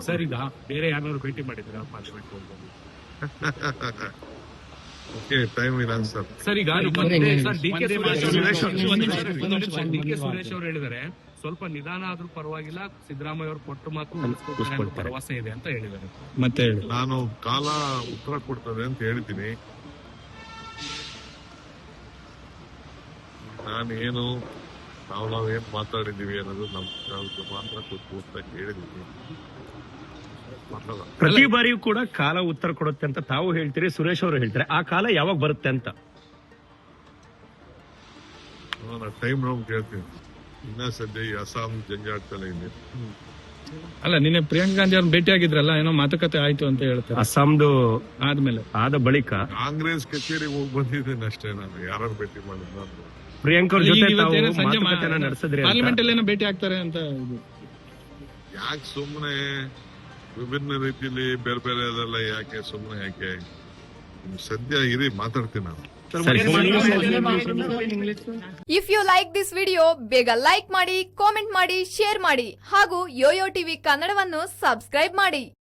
Sir, ಈಗ ಬೇರೆ ಯಾರು ಭೇಟಿ ಮಾಡಿದ್ರ ಪಾರ್ಲಿಮೆಂಟ್ ಹೋಗ್ಬೋದು? ಓಕೆ, ಟೈಮ್ ಇಲ್ಲ ಸರ್. ಸರ್, ಈಗ ಸರ್ ಡಿ ಕೆ ಸುರೇಶ್ ಅವರು ಹೇಳಿದ್ದಾರೆ, ಸ್ವಲ್ಪ ನಿಧಾನ ಆದ್ರೂ ಪರವಾಗಿಲ್ಲ, ಸಿದ್ದರಾಮಯ್ಯ ಅವರು ಕೊಟ್ಟು ಮಾತು ಭರವಸೆ ಇದೆ ಅಂತ ಹೇಳಿದ್ದಾರೆ. ಮತ್ತೆ ನಾನು ಕಾಲ ಉತ್ತರ ಕೊಡ್ತದೆ ಅಂತ ಹೇಳ್ತೀನಿ. ನಾನೇನು ನಾವೇನ್ ಮಾತಾಡಿದೀವಿ ಅನ್ನೋದು ನಮ್ಗೆ ಮಾತ್ರ ಕೂತ್ಕೊಂತ ಹೇಳಿದೀನಿ. ಪ್ರತಿ ಬಾರಿಯೂ ಕೂಡ ಕಾಲ ಉತ್ತರ ಕೊಡುತ್ತೆ ಅಂತ ತಾವು ಹೇಳ್ತೀರಿ, ಸುರೇಶ್ ಅವರು ಹೇಳ್ತಾರೆ. ಆ ಕಾಲ ಯಾವಾಗ ಬರುತ್ತೆ ಅಂತ ನಾನು ಟೈಮ್ ನಾವು ಕೇಳ್ತೀನಿ. ಇನ್ನ ಸದ್ಯ ಈ ಅಸ್ಸಾಂ ಜಂಜಾಟದಲ್ಲೇ ಇದೆ. ಅಲ್ಲ, ನಿನ್ನೆ ಪ್ರಿಯಾಂಕಾ ಗಾಂಧಿ ಅವ್ರನ್ನ ಭೇಟಿ ಆಗಿದ್ರಲ್ಲ, ಏನೋ ಮಾತುಕತೆ ಆಯ್ತು ಅಂತ ಹೇಳ್ತಾರೆ. ಅಸ್ಸಾಂದು ಆದ್ಮೇಲೆ ಆದ ಬಳಿಕ ಕಾಂಗ್ರೆಸ್ ಕಚೇರಿಗೆ ಹೋಗಿ ಬಂದಿದ್ದೇನೆ ಅಷ್ಟೇ. ನಾನು ಯಾರು ಭೇಟಿ ಮಾಡಿದ್ರು ಪ್ರಿಯಾಂಕಾ ಅವ್ರ ಜೊತೆ ಈಗ ಇವತ್ತೇನೋ ಸಂಜೆ ಮಾತುಕತೆನ ನಡೆಸಿದ್ರಿ. ಪಾರ್ಲಿಮೆಂಟ್ ಅಲ್ಲಿ ಏನೋ ಭೇಟಿ ಆಗ್ತಾರೆ ಅಂತ. ಯಾಕೆ ಸುಮ್ಮನೆ ವಿಭಿನ್ನ ರೀತಿಯಲ್ಲಿ ಬೇರೆ ಬೇರೆ ಅದೆಲ್ಲ ಯಾಕೆ ಸುಮ್ಮನೆ ಯಾಕೆ? ಸದ್ಯ ಇರಿ, ಮಾತಾಡ್ತೀನಿ ನಾನು. If you like this video, ಬೇಗ ಲೈಕ್ ಮಾಡಿ, ಕಾಮೆಂಟ್ ಮಾಡಿ, ಶೇರ್ ಮಾಡಿ ಹಾಗೂ ಯೋಯೋ ಟಿವಿ ಕನ್ನಡವನ್ನು ಸಬ್ಸ್ಕ್ರೈಬ್ ಮಾಡಿ.